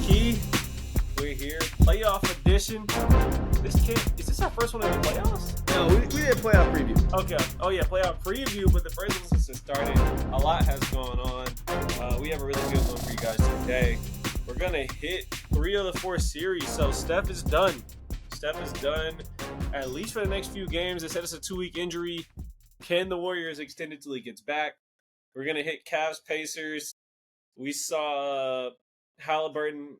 Key, we're here. Playoff edition. Is this our first one in the playoffs? No, we did a playoff preview. Okay. Oh yeah, playoff preview, but the first one since it started, a lot has gone on. We have a really good one for you guys today. We're gonna hit 3 of the 4 series, so Steph is done. Steph is done, at least for the next few games. They said it's a 2-week injury. Can the Warriors extend it till he gets back? We're gonna hit Cavs Pacers. We saw Haliburton,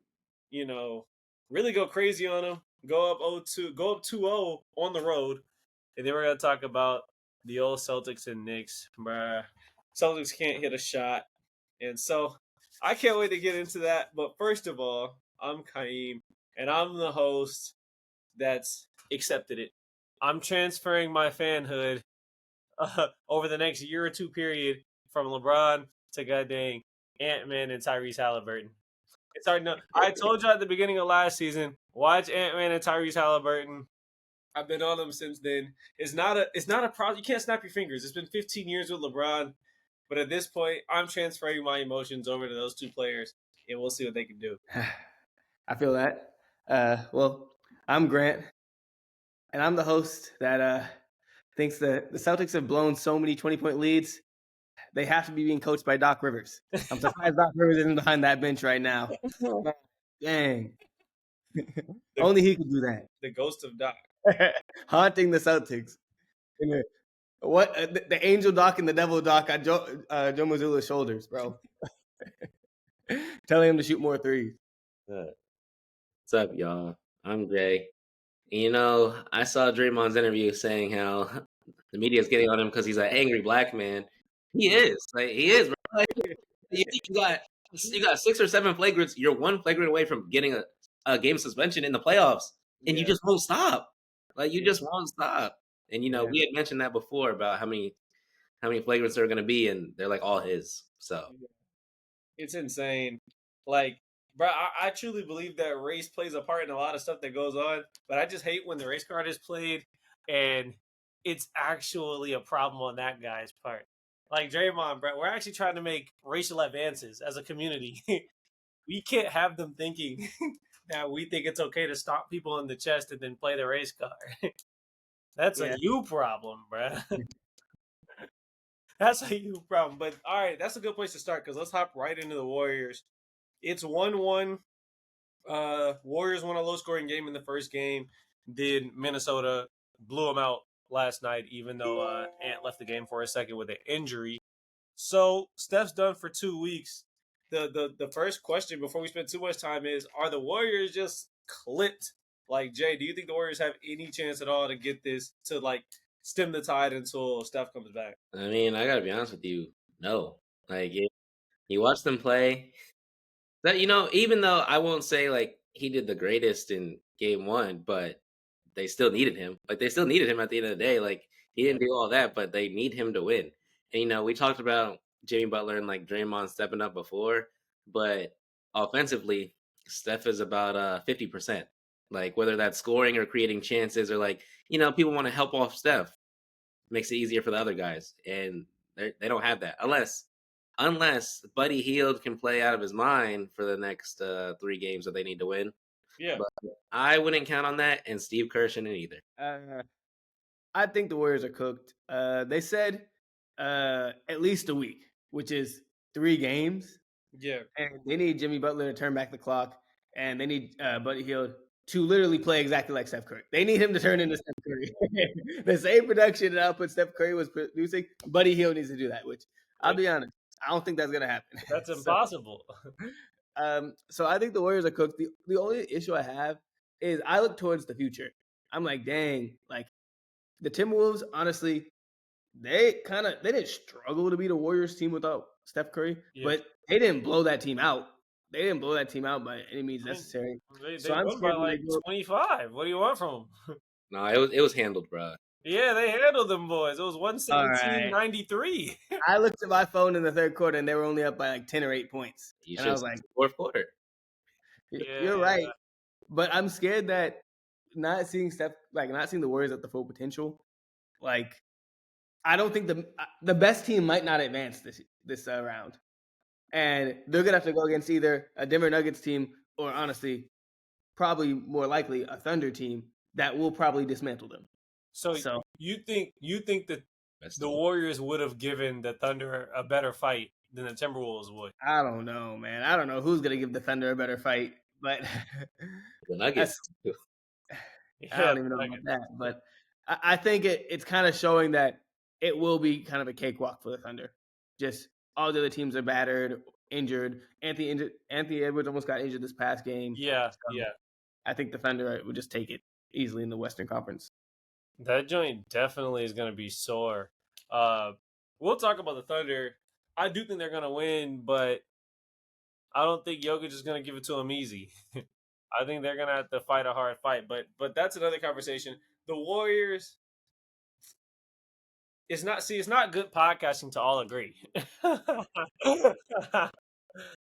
really go crazy on him. Go up 2-0 on the road. And then we're gonna talk about the old Celtics and Knicks. Bruh. Celtics can't hit a shot. And so I can't wait to get into that. But first of all, I'm Kaim, and I'm the host that's accepted it. I'm transferring my fanhood over the next year or two period from LeBron to goddamn Ant-Man and Tyrese Haliburton. It's hard to know. I told you at the beginning of last season, watch Ant-Man and Tyrese Haliburton. I've been on them since then. It's not a problem. You can't snap your fingers. It's been 15 years with LeBron. But at this point, I'm transferring my emotions over to those two players, and we'll see what they can do. I feel that. Well, I'm Grant, and I'm the host that thinks that the Celtics have blown so many 20-point leads. They have to be being coached by Doc Rivers. I'm surprised Doc Rivers isn't behind that bench right now. Dang. Only he could do that. The ghost of Doc. Haunting the Celtics. What the angel Doc and the devil Doc on Joe Mazzulla's shoulders, bro. Telling him to shoot more threes. What's up, y'all? I'm Jay. I saw Draymond's interview saying how the media is getting on him because he's an angry black man. He is. He is, bro. You got 6 or 7 flagrants. You're 1 flagrant away from getting a game suspension in the playoffs, and you just won't stop. You just won't stop. And we had mentioned that before about how many flagrants there are going to be, and they're all his. So it's insane. Bro, I truly believe that race plays a part in a lot of stuff that goes on, but I just hate when the race card is played and it's actually a problem on that guy's part. Like Draymond, bro, we're actually trying to make racial advances as a community. We can't have them thinking that we think it's okay to stomp people in the chest and then play the race card. That's a you problem, bro. That's a you problem. But all right, that's a good place to start because let's hop right into the Warriors. It's 1-1. Warriors won a low-scoring game in the first game. Then Minnesota blew them out last night, even though Ant left the game for a second with an injury. So Steph's done for 2 weeks. The first question before we spend too much time is, are the Warriors just clipped? Jay, do you think the Warriors have any chance at all to get this to stem the tide until Steph comes back? I mean, I gotta be honest with you, no. You watch them play. That even though I won't say he did the greatest in game 1, but they still needed him. They still needed him at the end of the day. He didn't do all that, but they need him to win. And we talked about Jimmy Butler and Draymond stepping up before, but offensively, Steph is about 50%. Whether that's scoring or creating chances or people want to help off Steph, makes it easier for the other guys, and they don't have that unless Buddy Hield can play out of his mind for the next 3 games that they need to win. Yeah, but I wouldn't count on that, and Steve Kerr shouldn't either. I think the Warriors are cooked. They said at least a week, which is 3 games. Yeah, and they need Jimmy Butler to turn back the clock, and they need Buddy Hield to literally play exactly like Steph Curry. They need him to turn into Steph Curry. The same production and output Steph Curry was producing, Buddy Hield needs to do that, which I'll be honest, I don't think that's going to happen. That's impossible. So I think the Warriors are cooked. The only issue I have is I look towards the future. I'm dang, the Timberwolves, honestly, they didn't struggle to beat a Warriors team without Steph Curry, but they didn't blow that team out. They didn't blow that team out by any means necessary. They won by 25. What do you want from them? No, it was handled, bro. Yeah, they handled them boys. It was 117-93. I looked at my phone in the third quarter, and they were only up by 10 or 8 points. And I was like, fourth quarter. You're right. But I'm scared that not seeing the Warriors at the full potential, I don't think the best team might not advance this round. And they're going to have to go against either a Denver Nuggets team or honestly, probably more likely a Thunder team that will probably dismantle them. So you think that the Warriors would have given the Thunder a better fight than the Timberwolves would? I don't know, man. I don't know who's gonna give the Thunder a better fight, but The Nuggets. I don't even know about that. But I think it's kind of showing that it will be kind of a cakewalk for the Thunder. Just all the other teams are battered, injured. Anthony Edwards almost got injured this past game. Yeah, So I think the Thunder would just take it easily in the Western Conference. That joint definitely is going to be sore. We'll talk about the Thunder. I do think they're going to win, but I don't think Jokic is going to give it to them easy. I think they're going to have to fight a hard fight, but that's another conversation. The Warriors, it's not good podcasting to all agree.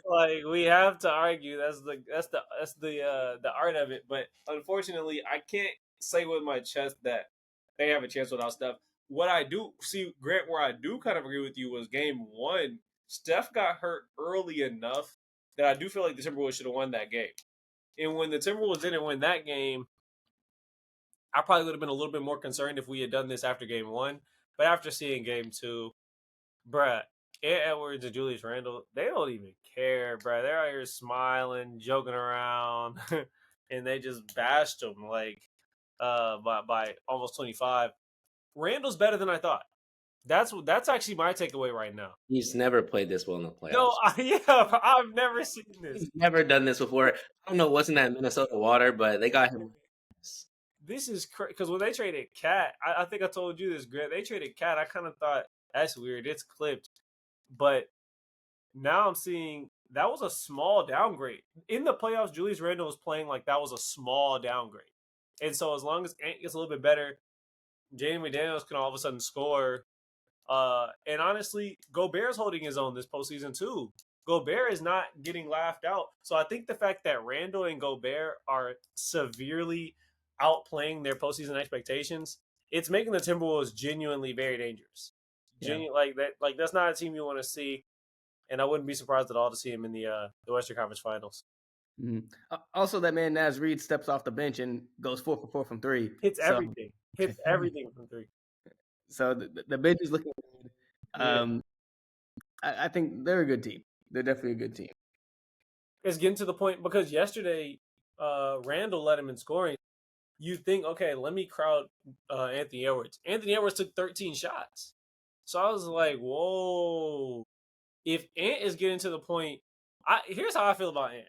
Like, we have to argue. That's the art of it. But unfortunately, I can't say with my chest that they have a chance without Steph. What I do see, Grant, where I do kind of agree with you was game one. Steph got hurt early enough that I do feel like the Timberwolves should have won that game. And when the Timberwolves didn't win that game, I probably would have been a little bit more concerned if we had done this after game one. But after seeing game two, bruh, Ant Edwards and Julius Randle, they don't even care, bruh. They're out here smiling, joking around, and they just bashed them like by almost 25. Randle's better than I thought. That's actually my takeaway right now. He's never played this well in the playoffs. No, I've never seen this. He's never done this before. I don't know what's in that Minnesota water, but they got him. This is crazy because when they traded Cat, I think I told you this, Grant. They traded Cat. I kind of thought that's weird. It's clipped, but now I'm seeing that was a small downgrade in the playoffs. Julius Randle was playing like that was a small downgrade, and so as long as Ant gets a little bit better, Jaden McDaniels can all of a sudden score. And honestly, Gobert's holding his own this postseason too. Gobert is not getting laughed out. So I think the fact that Randle and Gobert are severely outplaying their postseason expectations, it's making the Timberwolves genuinely very dangerous. Like that's not a team you want to see, and I wouldn't be surprised at all to see him in the Western Conference Finals. Mm-hmm. Also, that man Naz Reid steps off the bench and goes 4 for 4 from three. Hits everything from three. So the bench is looking good. I think they're a good team. They're definitely a good team. It's getting to the point because yesterday Randle led him in scoring. You think, okay, let me crowd Anthony Edwards. Anthony Edwards took 13 shots. So I was like, whoa. If Ant is getting to the point, here's how I feel about Ant.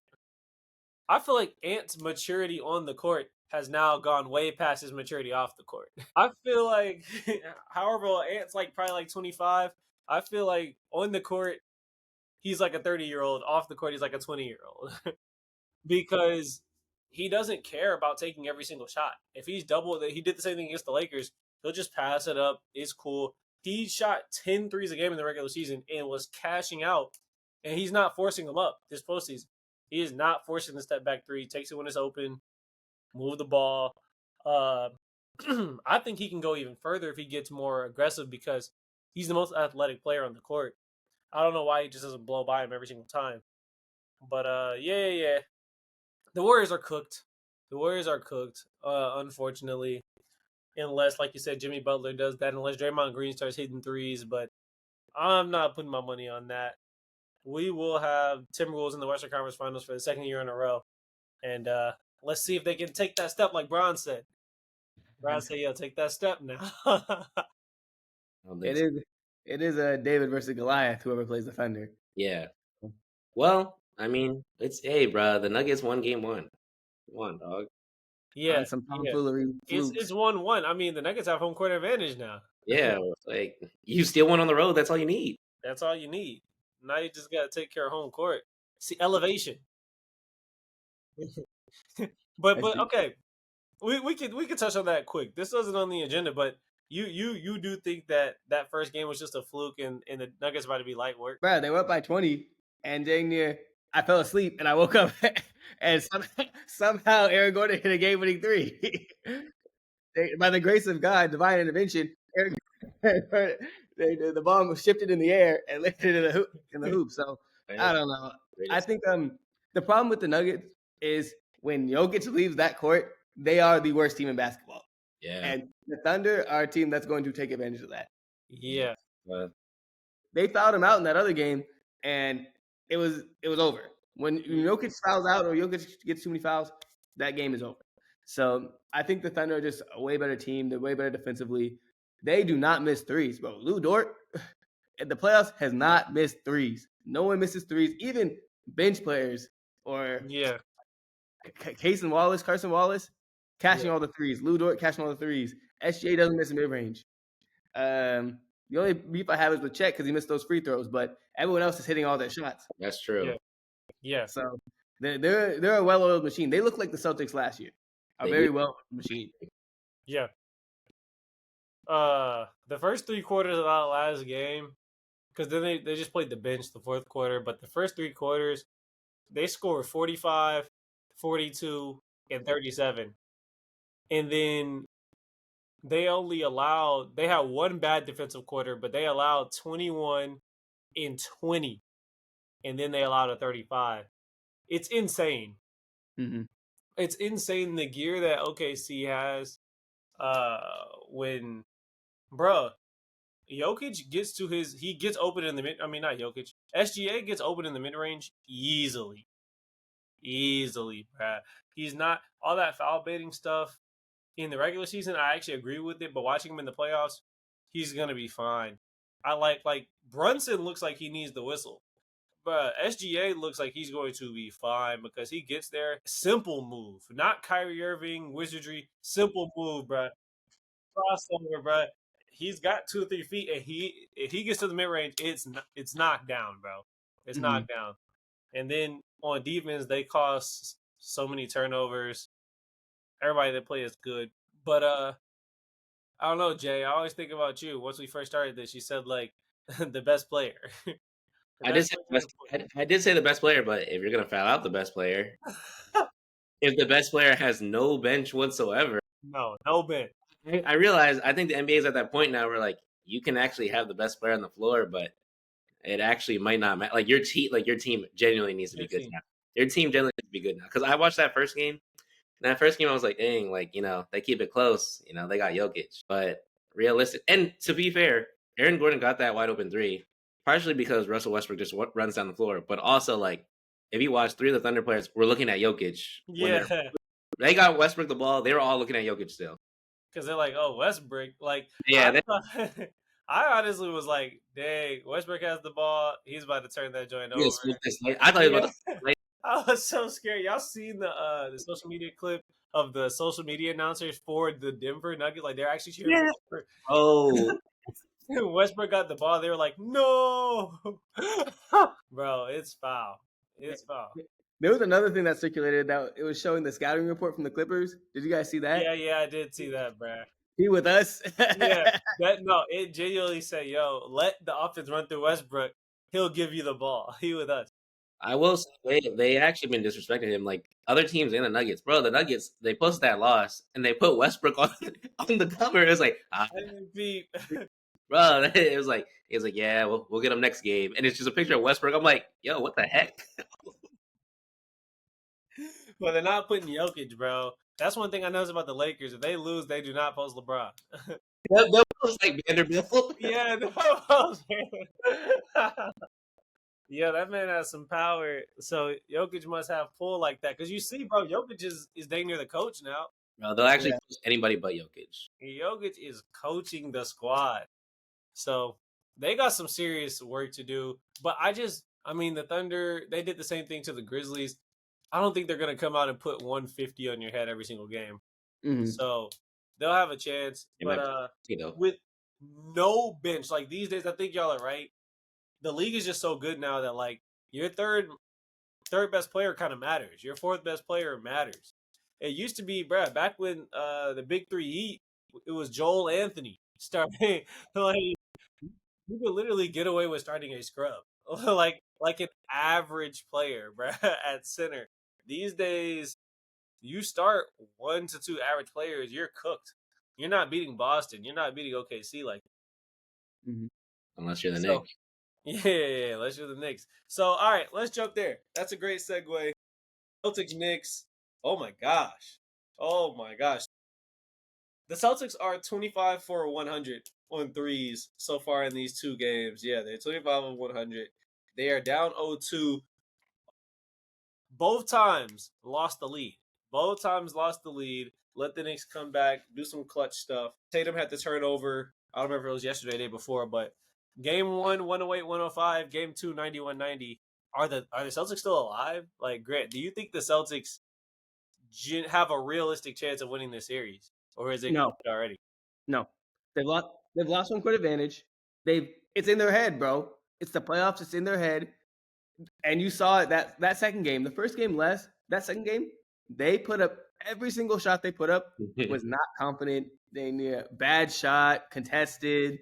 I feel like Ant's maturity on the court has now gone way past his maturity off the court. I feel like, however, Ant's probably 25. I feel like on the court, he's like a 30-year-old. Off the court, he's like a 20-year-old. Because he doesn't care about taking every single shot. If he's he did the same thing against the Lakers. He'll just pass it up. It's cool. He shot 10 threes a game in the regular season and was cashing out. And he's not forcing them up this postseason. He is not forcing the step back three. He takes it when it's open. Move the ball. I think he can go even further if he gets more aggressive because he's the most athletic player on the court. I don't know why he just doesn't blow by him every single time. But yeah. The Warriors are cooked. Unfortunately. Unless, like you said, Jimmy Butler does that. Unless Draymond Green starts hitting threes. But I'm not putting my money on that. We will have Timberwolves in the Western Conference Finals for the second year in a row. And let's see if they can take that step like Bron said. Bron said, "Yo, take that step now." It is a David versus Goliath, whoever plays the Thunder. Yeah. Well, I mean, bro, the Nuggets won game one. Come on, dog. Yeah. Some tomfoolery. It's 1-1. I mean, the Nuggets have home court advantage now. Yeah, you still won on the road. That's all you need. That's all you need. Now you just got to take care of home court. See, elevation. but okay, we could touch on that quick. This wasn't on the agenda, but you do think that first game was just a fluke and the Nuggets about to be light work? Bro, they were up by 20, and dang near I fell asleep and I woke up and somehow Aaron Gordon hit a game-winning three. By the grace of God, divine intervention, the ball was shifted in the air and landed in the hoop. So I don't know. I think the problem with the Nuggets is when Jokic leaves that court, they are the worst team in basketball. Yeah. And the Thunder are a team that's going to take advantage of that. Yeah. They fouled him out in that other game, and it was over. When Jokic fouls out or Jokic gets too many fouls, that game is over. So I think the Thunder are just a way better team. They're way better defensively. They do not miss threes, bro. Lou Dort in the playoffs has not missed threes. No one misses threes, even bench players or Yeah. Carson Wallace, catching all the threes. Lou Dort catching all the threes. SGA doesn't miss mid range. The only beef I have is with Chet because he missed those free throws, but everyone else is hitting all their shots. That's true. Yeah. So they're a well-oiled machine. They look like the Celtics last year, a very well machine. Yeah. The first 3 quarters of that last game, because then they just played the bench the fourth quarter, but the first 3 quarters, they scored 45, 42, and 37. And then they had one bad defensive quarter, but they allowed 21 and 20. And then they allowed a 35. It's insane. Mm-hmm. It's insane the gear that OKC has. When, bruh, Jokic gets open in the mid. I mean, not Jokic. SGA gets open in the mid range easily, bruh. He's not all that foul baiting stuff in the regular season. I actually agree with it, but watching him in the playoffs, he's gonna be fine. I like Brunson looks like he needs the whistle. But SGA looks like he's going to be fine because he gets there. Simple move. Not Kyrie Irving, wizardry. Simple move, bro. Crossover, bro. He's got 2 or 3 feet, and if he gets to the mid range, it's knocked down, bro. It's knocked down. And then on defense, they cause so many turnovers. Everybody that plays is good. But I don't know, Jay. I always think about you. Once we first started this, you said like the best player. I did say the best player, but if you're gonna foul out the best player, if the best player has no bench whatsoever, no bench. I realize I think the NBA is at that point now where like you can actually have the best player on the floor, but it actually might not matter. Like your team genuinely needs to be good now. Your team genuinely needs to be good now. Because I watched that first game. And that first game, I was like, dang, like, they keep it close. They got Jokic. But realistic. And to be fair, Aaron Gordon got that wide open 3, partially because Russell Westbrook just runs down the floor. But also, like, if you watch 3 of the Thunder players were looking at Jokic. Yeah. They got Westbrook the ball. They were all looking at Jokic still. Because they're like, oh, Westbrook. Like, yeah. I honestly was like, dang, Westbrook has the ball. He's about to turn that joint over. I thought he was about to play. I was so scared. Y'all seen the social media clip of the social media announcers for the Denver Nuggets? Like, they're actually cheering Westbrook. Oh. Westbrook got the ball. They were like, no. Bro, it's foul. It's foul. There was another thing that circulated that it was showing the scouting report from the Clippers. Did you guys see that? Yeah, I did see that, bro. He with us? Yeah, it genuinely said, yo, let the offense run through Westbrook. He'll give you the ball. He with us. I will say they actually been disrespecting him. Like other teams in the Nuggets, bro. The Nuggets they posted that loss and they put Westbrook on the cover. It was like, bro. It was like yeah, we'll get him next game, and it's just a picture of Westbrook. I'm like, yo, what the heck? Well, they're not putting Jokic, bro. That's one thing I noticed about the Lakers. If they lose, they do not post LeBron. They'll post like Vanderbilt. Yeah, yeah, that man has some power. So Jokic must have pull like that. Because you see, bro, Jokic is dang near the coach now. Bro, they'll actually post anybody but Jokic. Jokic is coaching the squad. So they got some serious work to do. But I mean, the Thunder, they did the same thing to the Grizzlies. I don't think they're going to come out and put 150 on your head every single game. Mm-hmm. So they'll have a chance. But with no bench, like these days, I think y'all are right. The league is just so good now that like your third best player kind of matters. Your fourth best player matters. It used to be, Brad, back when the Big Three eat, it was Joel Anthony starting. Like you could literally get away with starting a scrub, like an average player, Brad, at center. These days, you start 1 to 2 average players, you're cooked. You're not beating Boston. You're not beating OKC like that. Mm-hmm. Unless you're the Knicks. Yeah, unless you're the Knicks. So, all right, let's jump there. That's a great segue. Celtics Knicks. Oh my gosh. Oh my gosh. The Celtics are 25 for 100 on threes so far in these two games. Yeah, they're 25 of 100. They are down 0-2. Both times lost the lead. Both times lost the lead. Let the Knicks come back, do some clutch stuff. Tatum had the turnover. I don't remember if it was yesterday, day before, but game one, 108, 105. Game two, 91, 90. Are the Celtics still alive? Like, Grant, do you think the Celtics have a realistic chance of winning this series, or is it No, already? no. They've lost home court advantage. It's in their head, bro. It's the playoffs. It's in their head. And you saw it that second game. The first game less. That second game, they put up every single shot they put up was not confident. They near bad shot, contested,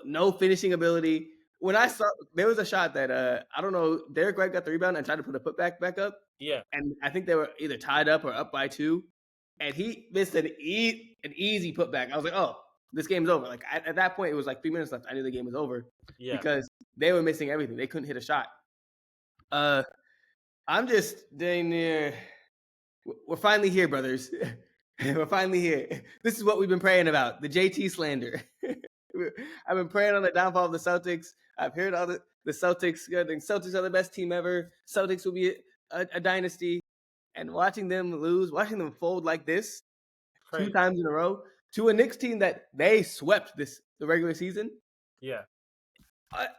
no finishing ability. When I saw there was a shot that I don't know, Derek White got the rebound and tried to put a putback back up. Yeah. And I think they were either tied up or up by 2. And he missed an easy putback. I was like, oh, this game's over. Like at that point, it was like 3 minutes left. I knew the game was over. Yeah. Because they were missing everything. They couldn't hit a shot. I'm just dang near. We're finally here, brothers. We're finally here. This is what we've been praying about, the JT slander. I've been praying on the downfall of the Celtics. I've heard all the Celtics. The Celtics are the best team ever. Celtics will be a dynasty. And watching them lose, watching them fold like this Crazy. 2 times in a row to a Knicks team that they swept the regular season. Yeah.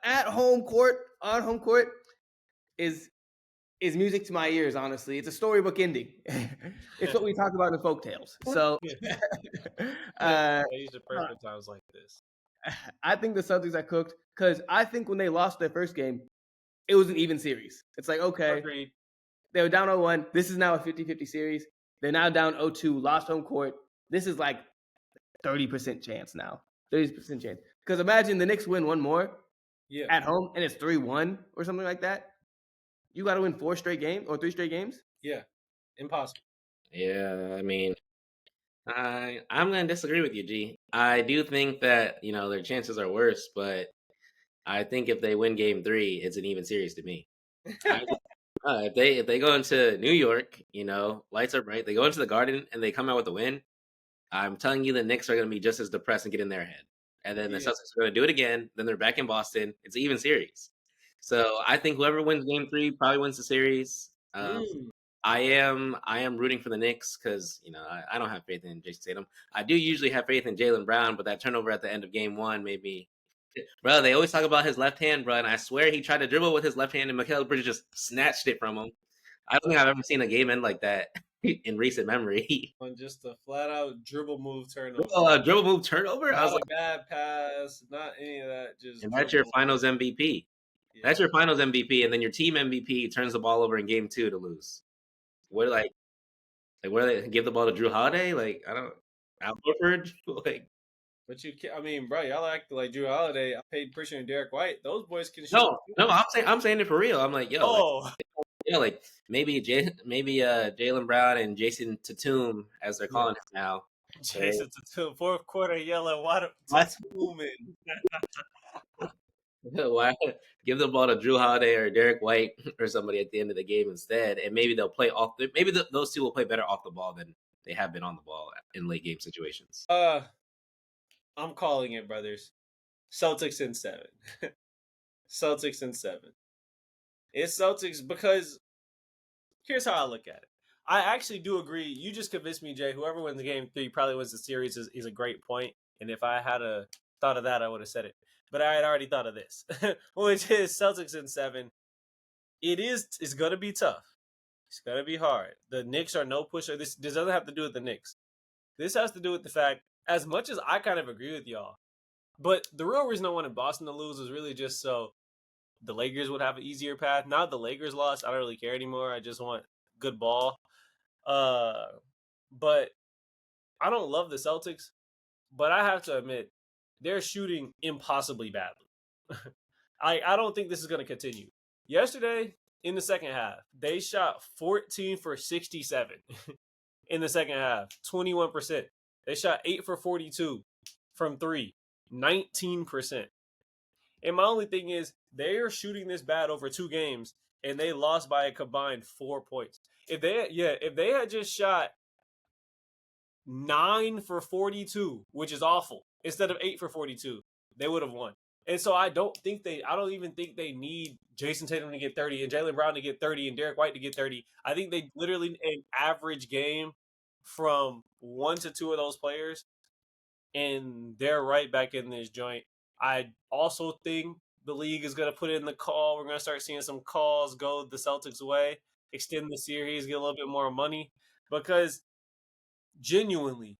At home court, on home court, is music to my ears, honestly. It's a storybook ending. It's what we talk about in folktales. So I use the perfect times like this. I think the Celtics are cooked because I think when they lost their first game, it was an even series. It's like, okay, Agreed. They were down 0-1. This is now a 50-50 series. They're now down 0-2, lost home court. This is like 30% chance now. 30% chance. Because imagine the Knicks win one more at home and it's 3-1 or something like that. You got to win 4 straight games or 3 straight games? Yeah. Impossible. Yeah, I mean, I'm going to disagree with you, G. I do think that, their chances are worse, but I think if they win game 3, it's an even series to me. If they go into New York, lights are bright, they go into the Garden and they come out with a win, I'm telling you the Knicks are going to be just as depressed and get in their head. And then the Celtics are going to do it again. Then they're back in Boston. It's an even series. So I think whoever wins game 3 probably wins the series. I am rooting for the Knicks because, I don't have faith in Jason Tatum. I do usually have faith in Jaylen Brown, but that turnover at the end of game 1 made me... Bro, they always talk about his left hand, bro, and I swear he tried to dribble with his left hand and Mikal Bridges just snatched it from him. I don't think I've ever seen a game end like that in recent memory. On just a flat-out dribble move turnover. Dribble move turnover? Not I was like, bad pass, not any of that. And that's your finals MVP. Yeah. That's your finals MVP, and then your team MVP turns the ball over in game 2 to lose. What, where they give the ball to Drew Holiday? Like, I don't... Al Horford? Like... But I mean, bro, y'all act like Drew Holiday. I paid Pritchard and Derek White. Those boys can shoot. No, I'm saying it for real. I'm like, yo, maybe Jaylen Brown and Jason Tatum, as they're calling him now. Jason Tatum, fourth quarter yelling, "What Tatum?" Why give the ball to Drew Holiday or Derek White or somebody at the end of the game instead, and maybe they'll play off. Maybe those two will play better off the ball than they have been on the ball in late game situations. I'm calling it, brothers. Celtics in 7. Celtics in 7. It's Celtics because here's how I look at it. I actually do agree. You just convinced me, Jay. Whoever wins the game 3 probably wins the series is a great point. And if I had thought of that, I would have said it. But I had already thought of this, which is Celtics in 7. It's going to be tough. It's going to be hard. The Knicks are no pusher. This doesn't have to do with the Knicks. This has to do with the fact, as much as I kind of agree with y'all, but the real reason I wanted Boston to lose was really just so the Lakers would have an easier path. Now the Lakers lost, I don't really care anymore. I just want good ball. But I don't love the Celtics, but I have to admit, they're shooting impossibly badly. I don't think this is going to continue. Yesterday, in the second half, they shot 14 for 67 in the second half, 21%. They shot 8 for 42 from 3, 19%. And my only thing is, they are shooting this bad over 2 games, and they lost by a combined 4 points. if they had just shot 9 for 42, which is awful, instead of 8 for 42, they would have won. And so I don't even think they need Jason Tatum to get 30 and Jaylen Brown to get 30 and Derek White to get 30. I think they literally an average game from 1 to 2 of those players, and they're right back in this joint. I also think the league is going to put in the call. We're going to start seeing some calls go the Celtics' way, extend the series, get a little bit more money, because genuinely,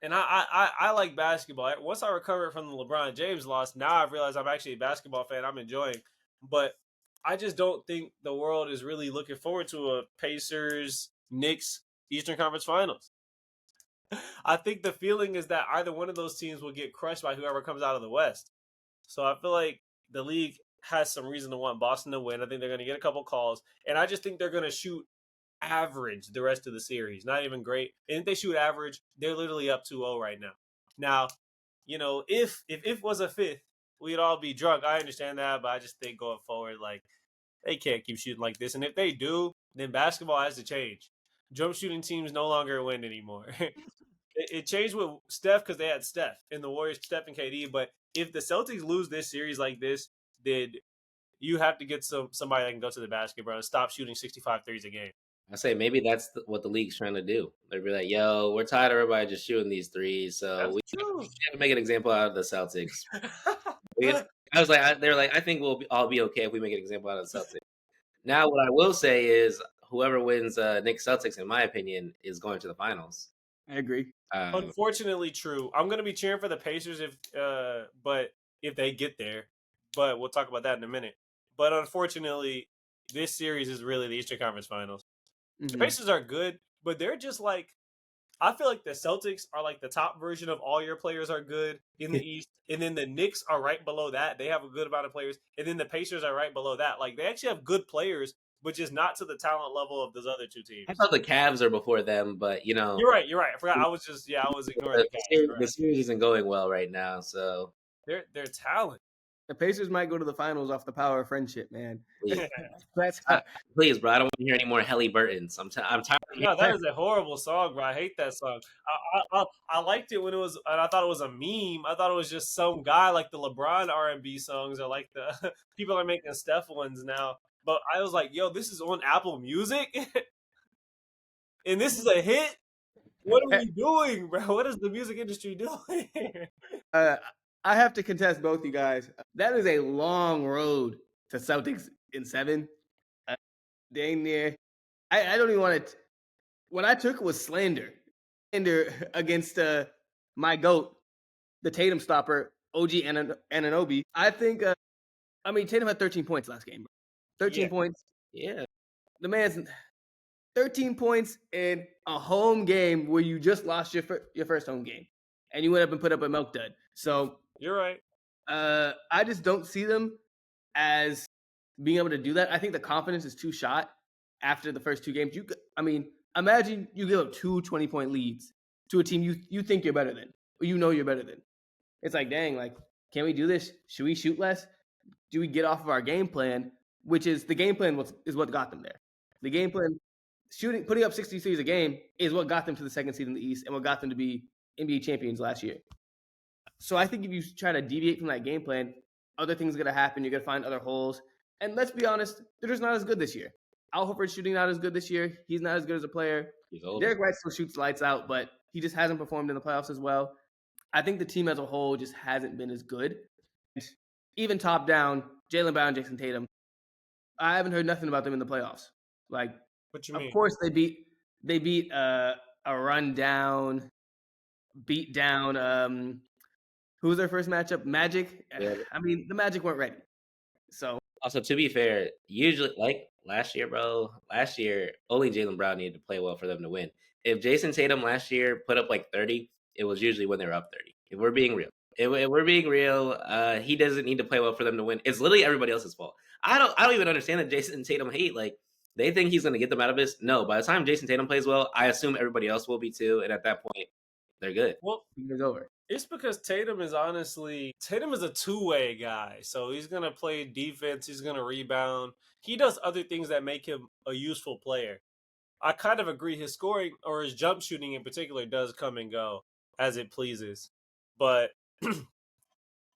and I like basketball. Once I recovered from the LeBron James loss, now I've realized I'm actually a basketball fan. I'm enjoying, but I just don't think the world is really looking forward to a Pacers Knicks Eastern Conference Finals. I think the feeling is that either one of those teams will get crushed by whoever comes out of the West. So I feel like the league has some reason to want Boston to win. I think they're going to get a couple calls, and I just think they're going to shoot average the rest of the series. Not even great. And if they shoot average, they're literally up 2-0 right now. Now, if was a fifth, we'd all be drunk. I understand that, but I just think going forward, like, they can't keep shooting like this. And if they do, then basketball has to change. Jump shooting teams no longer win anymore. It changed with Steph because they had Steph and the Warriors, Steph and KD. But if the Celtics lose this series like this, then you have to get somebody that can go to the basket, bro, and stop shooting 65 threes a game. I say maybe that's what the league's trying to do. They'd be like, "Yo, we're tired of everybody just shooting these threes, so we have to make an example out of the Celtics." They're like, I think we'll all be okay if we make an example out of the Celtics. Now, what I will say is, whoever wins Knicks Celtics, in my opinion, is going to the finals. I agree. Unfortunately, true. I'm going to be cheering for the Pacers if they get there, but we'll talk about that in a minute. But unfortunately, this series is really the Eastern Conference Finals. Mm-hmm. The Pacers are good, but they're just like, I feel like the Celtics are like the top version of all your players are good in the East, and then the Knicks are right below that. They have a good amount of players, and then the Pacers are right below that. Like, they actually have good players, but just not to the talent level of those other two teams. I thought the Cavs are before them, but You're right. I forgot. I was ignoring the Cavs. The series isn't going well right now, so they're talent. The Pacers might go to the finals off the power of friendship, man. Please, bro. I don't want to hear any more Haliburtons. I'm tired. No, that is a horrible song, bro. I hate that song. I liked it when it was, and I thought it was a meme. I thought it was just some guy, like the LeBron R&B songs, or like the people are making Steph ones now. But I was like, yo, this is on Apple Music, and this is a hit. What are we doing, bro? What is the music industry doing? I have to contest both you guys. That is a long road to Celtics in 7. Dang near. I don't even want to. What I took was slander against my GOAT, the Tatum stopper, OG Anunoby. I think, Tatum had 13 points last game. 13 points. Yeah. The man's 13 points in a home game where you just lost your first home game. And you went up and put up a milk dud. So you're right. I just don't see them as being able to do that. I think the confidence is too shot after the first 2 games. Imagine you give up 2 20-point leads to a team you think you're better than, or you're better than. It's like, dang, like, can we do this? Should we shoot less? Do we get off of our game plan? Which is the game plan is what got them there. The game plan, putting up 63s a game is what got them to the 2nd seed in the East and what got them to be NBA champions last year. So I think if you try to deviate from that game plan, other things are going to happen. You're going to find other holes. And let's be honest, they're just not as good this year. Al Horford's shooting not as good this year. He's not as good as a player. Derek White still shoots lights out, but he just hasn't performed in the playoffs as well. I think the team as a whole just hasn't been as good. Even top down, Jaylen Brown, Jason Tatum, I haven't heard nothing about them in the playoffs. Like, what you mean? Of course, they beat a rundown, beat down. Who was their first matchup? Magic. Yeah. The Magic weren't ready. So also, to be fair, usually like last year, only Jaylen Brown needed to play well for them to win. If Jason Tatum last year put up like 30, it was usually when they were up 30. If we're being real, he doesn't need to play well for them to win. It's literally everybody else's fault. I don't even understand that Jason Tatum hate. Like, they think he's going to get them out of this. No, by the time Jason Tatum plays well, I assume everybody else will be too. And at that point, they're good. Well, it's over. It's because Tatum is a two-way guy. So he's going to play defense. He's going to rebound. He does other things that make him a useful player. I kind of agree. His scoring or his jump shooting in particular does come and go as it pleases. But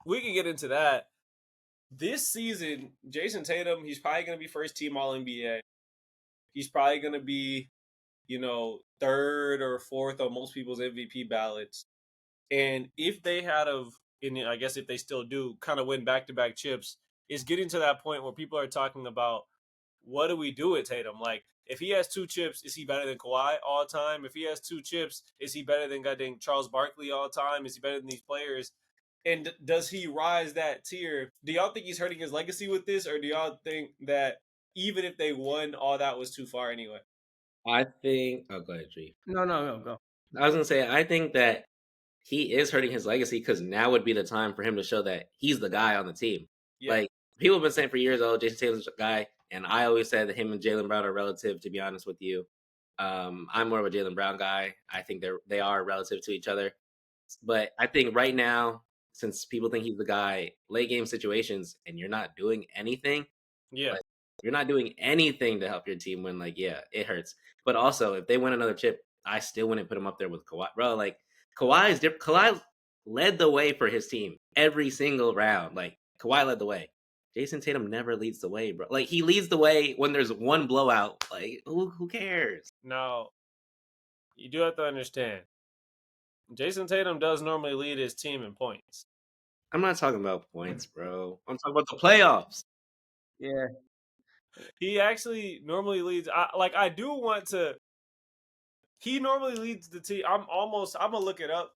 we can get into that. This season, Jason Tatum, he's probably going to be first team All NBA. He's probably going to be, third or fourth on most people's MVP ballots. And if they I guess if they still do, kind of win back-to-back chips, it's getting to that point where people are talking about, what do we do with Tatum? Like, if he has 2 chips, is he better than Kawhi all time? If he has 2 chips, is he better than goddamn Charles Barkley all time? Is he better than these players? And does he rise that tier? Do y'all think he's hurting his legacy with this, or do y'all think that even if they won, all that was too far anyway? I think. Oh, go ahead, G. No, go. I was gonna say I think that he is hurting his legacy because now would be the time for him to show that he's the guy on the team. Yeah. Like people have been saying for years, oh, Jason Tatum's the guy, and I always said that him and Jaylen Brown are relative. To be honest with you, I'm more of a Jaylen Brown guy. I think they are relative to each other, but I think right now, since people think he's the guy, late game situations, and you're not doing anything. Yeah. Like, you're not doing anything to help your team win. Like, yeah, it hurts. But also, if they win another chip, I still wouldn't put him up there with Kawhi. Bro, like, Kawhi is different. Kawhi led the way for his team every single round. Like, Kawhi led the way. Jason Tatum never leads the way, bro. Like, he leads the way when there's one blowout. Like, who cares? Now, you do have to understand, Jason Tatum does normally lead his team in points. I'm not talking about points, bro. I'm talking about the playoffs. Yeah. He actually normally leads. He normally leads the team. I'm going to look it up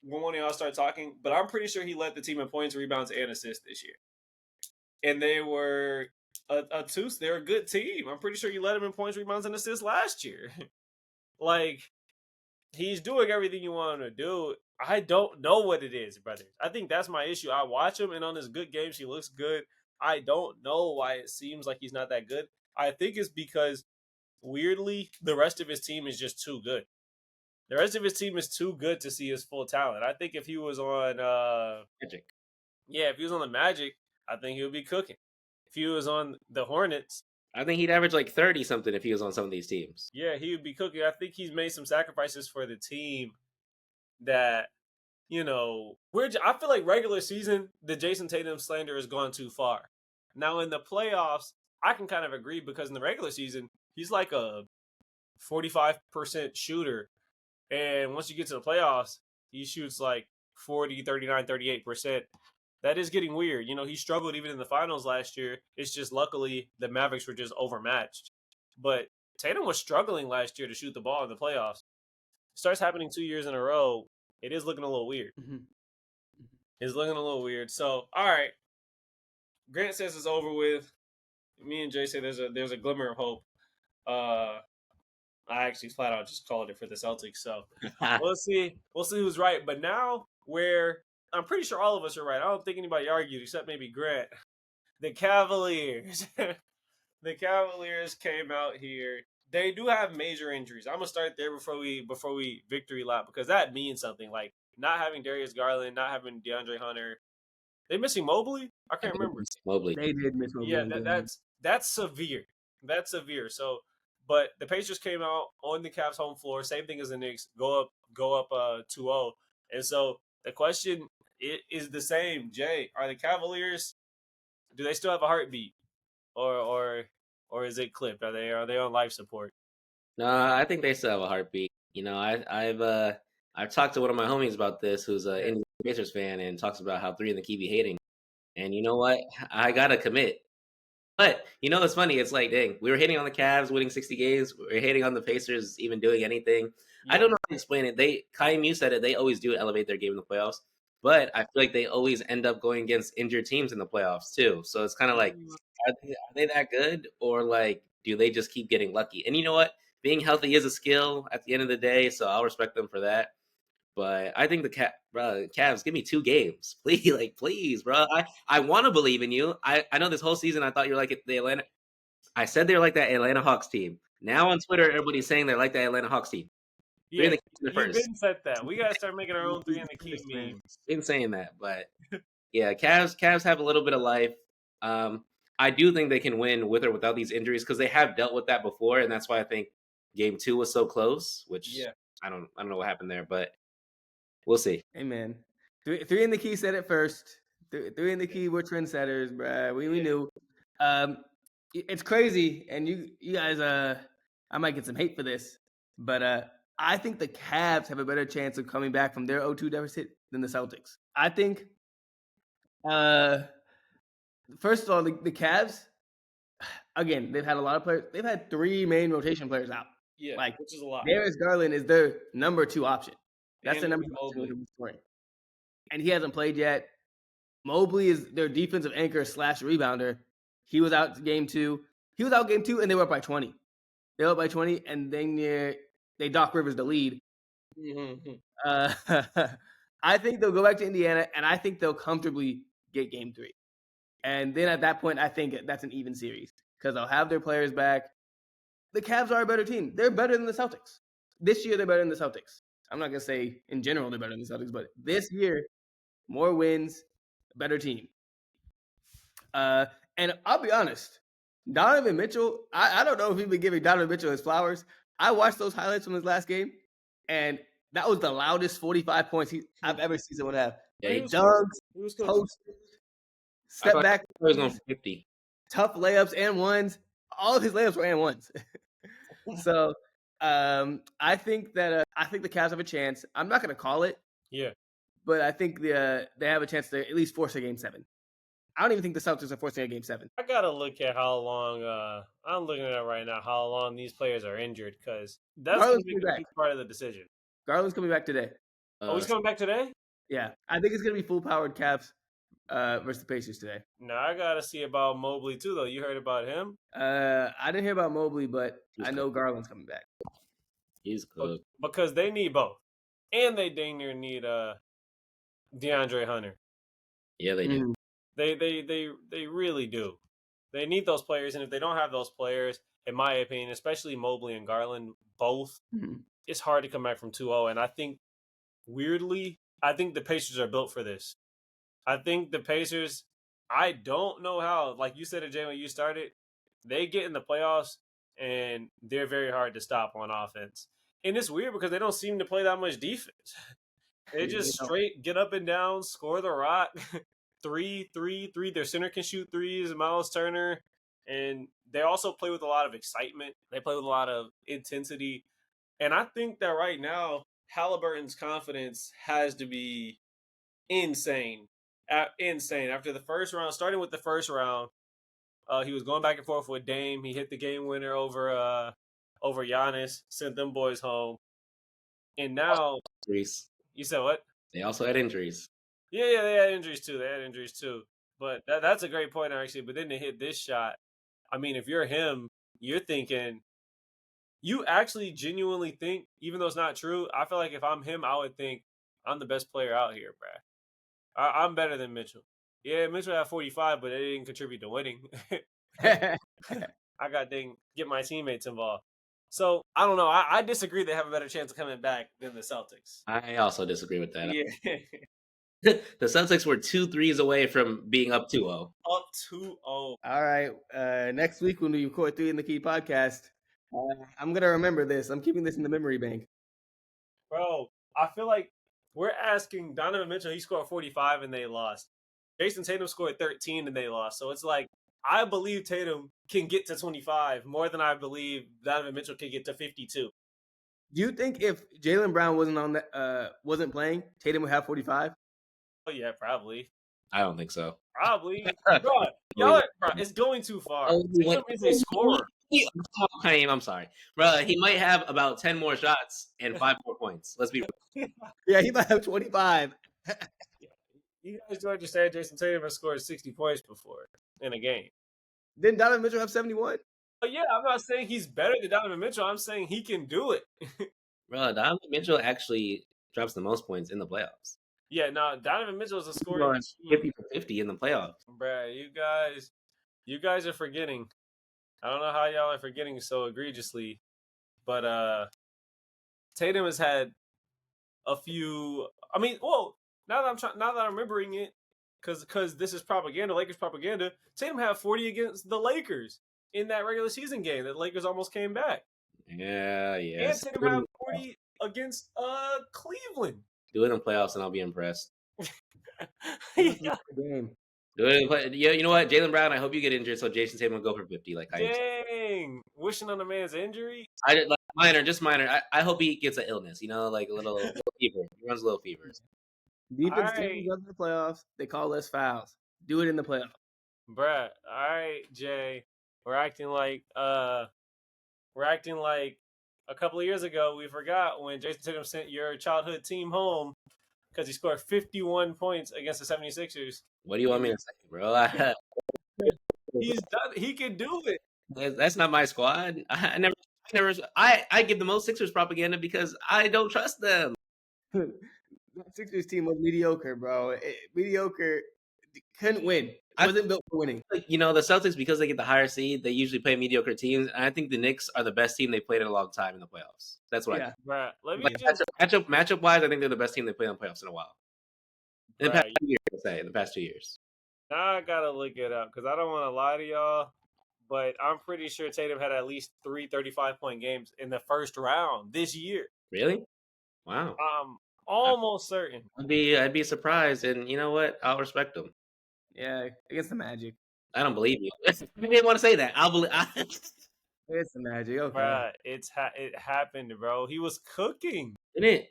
when one of y'all start talking, but I'm pretty sure he led the team in points, rebounds, and assists this year. And they were they're a good team. I'm pretty sure he led them in points, rebounds, and assists last year. Like, he's doing everything you want him to do. I don't know what it is, brother. I think that's my issue. I watch him, and on his good games, he looks good. I don't know why it seems like he's not that good. I think it's because, weirdly, the rest of his team is just too good. The rest of his team is too good to see his full talent. I think if he was on Magic. Yeah, if he was on the Magic, I think he would be cooking. If he was on the Hornets, I think he'd average like 30 something if he was on some of these teams. yeah, he would be cooking. I think he's made some sacrifices for the team that, I feel like regular season, the Jason Tatum slander has gone too far. Now in the playoffs, I can kind of agree because in the regular season, he's like a 45% shooter. And once you get to the playoffs, he shoots like 40, 39, 38%. That is getting weird. He struggled even in the finals last year. It's just luckily the Mavericks were just overmatched. But Tatum was struggling last year to shoot the ball in the playoffs. It starts happening 2 years in a row. It is looking a little weird. Mm-hmm. It's looking a little weird. So, all right. Grant says it's over with. Me and Jay say there's a glimmer of hope. I actually flat out just called it for the Celtics. So we'll see. We'll see who's right. But now I'm pretty sure all of us are right. I don't think anybody argued except maybe Grant. The Cavaliers. The Cavaliers came out here. They do have major injuries. I'm gonna start there before we victory lap because that means something. Like not having Darius Garland, not having DeAndre Hunter. They missing Mobley? I can't remember. Mobley. They did miss Mobley. Yeah, that's severe. That's severe. So, but the Pacers came out on the Cavs home floor. Same thing as the Knicks. Go up 2-0. And so the question is the same. Jay, are the Cavaliers? Do they still have a heartbeat, or is it clipped? Are they on life support? No, I think they still have a heartbeat. I've talked to one of my homies about this, who's an Indiana Pacers fan, and talks about how 3 in the key be hating. And you know what? I gotta commit. But it's funny. It's like, dang, we were hating on the Cavs winning 60 games. We were hating on the Pacers even doing anything. Yeah. I don't know how to explain it. Kaim, you said it. They always do elevate their game in the playoffs. But I feel like they always end up going against injured teams in the playoffs too. So it's kind of like, are they that good, or like, do they just keep getting lucky? And you know what? Being healthy is a skill at the end of the day, so I'll respect them for that. But I think the Cavs, give me 2 games, please, bro. I want to believe in you. I know this whole season I thought you were like the Atlanta. I said they were like that Atlanta Hawks team. Now on Twitter, everybody's saying they're like that Atlanta Hawks team. Yeah, you've been said that. We gotta start making our own 3 in the key memes. Been saying that, but yeah, Cavs have a little bit of life. I do think they can win with or without these injuries because they have dealt with that before, and that's why I think Game 2 was so close. Which I don't know what happened there, but we'll see. Amen. Three in the key said it first. Three in the key were trendsetters, bruh. We knew. It's crazy, and you guys, I might get some hate for this, but I think the Cavs have a better chance of coming back from their 0-2 deficit than the Celtics. I think, first of all, the Cavs, again, they've had a lot of players. They've had 3 main rotation players out. Yeah, like which is a lot. Darius Garland is their number 2 option. That's And their number 2 option scoring. And he hasn't played yet. Mobley is their defensive anchor / rebounder. He was out Game 2. He was out Game 2, and they were up by 20. They were up by 20, and then they Doc Rivers the lead. I think they'll go back to Indiana, and I think they'll comfortably get Game 3. And then at that point, I think that's an even series because they'll have their players back. The Cavs are a better team. They're better than the Celtics. This year, they're better than the Celtics. I'm not going to say in general they're better than the Celtics, but this year, more wins, better team. And I'll be honest, Donovan Mitchell, I don't know if he's been giving Donovan Mitchell his flowers. I watched those highlights from his last game, and that was the loudest 45 points I've ever seen someone have. Yeah, he dunks, post, step back, he was going 50. Tough layups and ones. All of his layups were and ones. So I think the Cavs have a chance. I'm not going to call it. Yeah. But I think they have a chance to at least force a Game 7. I don't even think the Celtics are forcing a Game 7. I got to look at how long, I'm looking at right now, how long these players are injured, because that's going to be a big part of the decision. Garland's coming back today. Oh, he's coming back today? Yeah. I think it's going to be full-powered Cavs versus the Pacers today. No, I got to see about Mobley, too, though. You heard about him? I didn't hear about Mobley, but I know Garland's coming back. He's good. Because they need both. And they dang near need DeAndre Hunter. Yeah, they do. They really do. They need those players, and if they don't have those players, in my opinion, especially Mobley and Garland, both, it's hard to come back from 2-0. And I think, weirdly, the Pacers are built for this. I think the Pacers, I don't know how, like you said it, Jay, when you started, they get in the playoffs, and they're very hard to stop on offense. And it's weird because they don't seem to play that much defense. They just straight get up and down, score the rock. 3. Their center can shoot threes, Miles Turner. And they also play with a lot of excitement. They play with a lot of intensity. And I think that right now, Haliburton's confidence has to be insane. Insane. After the first round, starting with the first round, he was going back and forth with Dame. He hit the game winner over Giannis, sent them boys home. And now, injuries. You said what? They also had injuries. Yeah, they had injuries too. But that's a great point, actually. But then to hit this shot, I mean, if you're him, you're thinking, you actually genuinely think, even though it's not true, I feel like if I'm him, I would think, I'm the best player out here, bruh. I'm better than Mitchell. Yeah, Mitchell had 45, but it didn't contribute to winning. I got to get my teammates involved. So, I don't know. I disagree they have a better chance of coming back than the Celtics. I also disagree with that. Yeah. The Celtics were 2 threes away from being up 2-0. Up 2-0. All right. Next week when we record 3 in the Key podcast, I'm going to remember this. I'm keeping this in the memory bank. Bro, I feel like we're asking Donovan Mitchell, he scored 45 and they lost. Jason Tatum scored 13 and they lost. So it's like, I believe Tatum can get to 25 more than I believe Donovan Mitchell can get to 52. Do you think if Jaylen Brown wasn't playing, Tatum would have 45? Oh yeah, probably. I don't think so. Probably. Bro, it's going too far. Tatum is a scorer. I'm sorry. Bro, he might have about 10 more shots and 5 more points. Let's be real. Yeah, he might have 25. You guys do understand Jason Tatum has scored 60 points before in a game. Didn't Donovan Mitchell have 71? Oh, yeah, I'm not saying he's better than Donovan Mitchell. I'm saying he can do it. Bro, Donovan Mitchell actually drops the most points in the playoffs. Yeah, no, Donovan Mitchell is a scoring 50 for 50 in the playoffs. Bruh, you guys are forgetting. I don't know how y'all are forgetting so egregiously, but Tatum has had a few. I mean, well, now that I'm remembering it, because this is propaganda, Lakers propaganda. Tatum had 40 against the Lakers in that regular season game. The Lakers almost came back. Yeah. And Tatum had 40 against Cleveland. Do it in playoffs, and I'll be impressed. Yeah. Game. Do it in play. You know what, Jaylen Brown? I hope you get injured so Jason Tatum will go for 50. Like Dang, wishing on a man's injury. Just minor. I hope he gets an illness. Like a little fever. He runs a little fevers. Defense teams go to the playoffs. They call less fouls. Do it in the playoffs. Bruh. All right, Jay. We're acting like a couple of years ago we forgot when Jason Tatum sent your childhood team home because he scored 51 points against the 76ers. What do you want me to say, bro? He's done. He can do it. That's not my squad. I give the most Sixers propaganda because I don't trust them. That Sixers team was mediocre, bro. Mediocre. Couldn't win. Wasn't built for winning. The Celtics, because they get the higher seed, they usually play mediocre teams. And I think the Knicks are the best team they played in a long time in the playoffs. That's what I think. Right. Let me matchup wise, I think they're the best team they played in the playoffs in a while. In the past 2 years, I'd say. In the past 2 years. Now I gotta look it up because I don't want to lie to y'all, but I'm pretty sure Tatum had at least 3 35-point games in the first round this year. Really? Wow. Almost certain. I'd be surprised, and you know what? I'll respect them. Yeah, against the Magic. I don't believe you. You didn't want to say that. I'll believe. It's the Magic. Okay. Bruh, it happened, bro. He was cooking. Didn't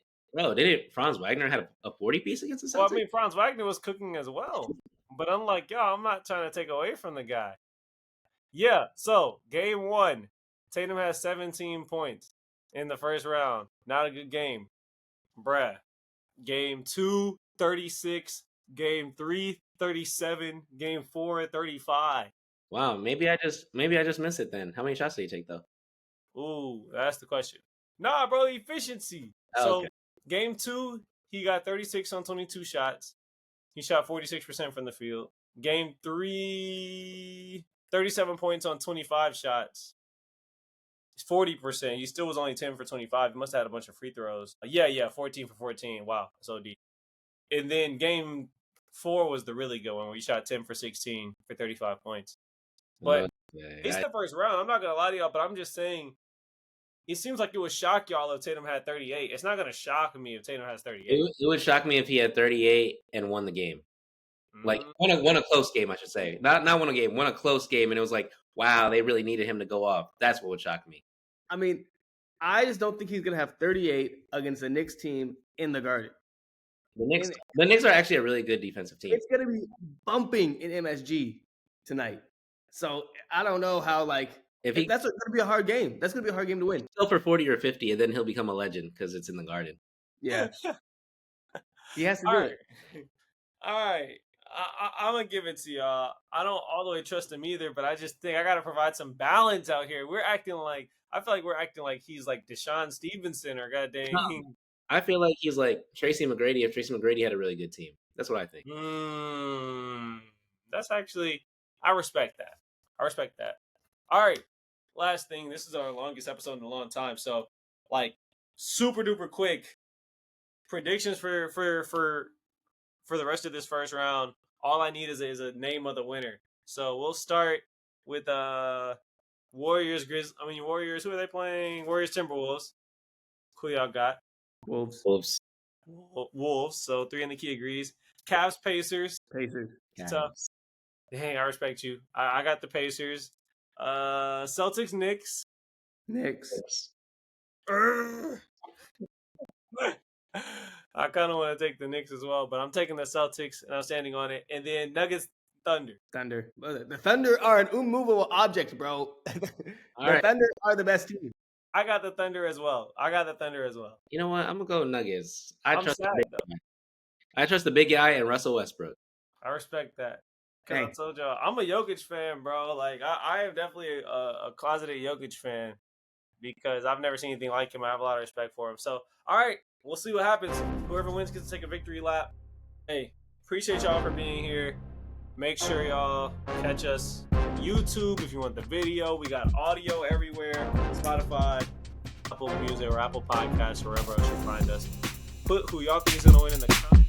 Franz Wagner had a 40-piece against the Celtics? Well, I mean, Franz Wagner was cooking as well. But unlike y'all, I'm not trying to take away from the guy. Yeah, so game 1, Tatum has 17 points in the first round. Not a good game. Bruh. Game 2, 36. Game 3, 37. Game 4, 35. Wow, maybe I just missed it then. How many shots did he take though? Ooh, that's the question. Nah, bro, efficiency. Okay. Game 2, he got 36 on 22 shots. He shot 46% from the field. Game 3, 37 points on 25 shots. It's 40%. He still was only 10 for 25. He must have had a bunch of free throws. 14 for 14. Wow, so deep. And then game 4 was the really good one where he shot 10 for 16 for 35 points. But it's the first round. I'm not going to lie to y'all, but I'm just saying it seems like it would shock y'all if Tatum had 38. It's not going to shock me if Tatum has 38. It would shock me if he had 38 and won the game. Like won a close game, I should say. Not won a game, won a close game, and it was like, wow, they really needed him to go off. That's what would shock me. I mean, I just don't think he's gonna have 38 against the Knicks team in the Garden. The Knicks are actually a really good defensive team. It's gonna be bumping in MSG tonight. So I don't know how that's gonna be a hard game. That's gonna be a hard game to win. Still for 40 or 50, and then he'll become a legend because it's in the Garden. Yeah. He has to do it. All right. I'm going to give it to y'all. I don't all the way trust him either, but I just think I got to provide some balance out here. I feel like we're acting like he's like Deshaun Stevenson or goddamn. No. I feel like he's like Tracy McGrady if Tracy McGrady had a really good team. That's what I think. That's actually, I respect that. All right. Last thing. This is our longest episode in a long time. So, super duper quick predictions for the rest of this first round. All I need is a name of the winner. So we'll start with Warriors. Who are they playing? Warriors Timberwolves. Who y'all got? Wolves. So 3 in the key agrees. Cavs Pacers. Tough. Dang, I respect you. I got the Pacers. Celtics Knicks. I kind of want to take the Knicks as well, but I'm taking the Celtics, and I'm standing on it. And then Nuggets, Thunder. The Thunder are an immovable object, bro. Thunder are the best team. I got the Thunder as well. You know what? I'm going to go Nuggets. I trust the big guy and Russell Westbrook. I respect that. Because I told y'all, I'm a Jokic fan, bro. I am definitely a closeted Jokic fan because I've never seen anything like him. I have a lot of respect for him. So, all right. We'll see what happens. Whoever wins gets to take a victory lap. Hey, appreciate y'all for being here. Make sure y'all catch us on YouTube if you want the video. We got audio everywhere. Spotify, Apple Music, or Apple Podcasts, wherever else you find us. Put who y'all think is going to win in the comments.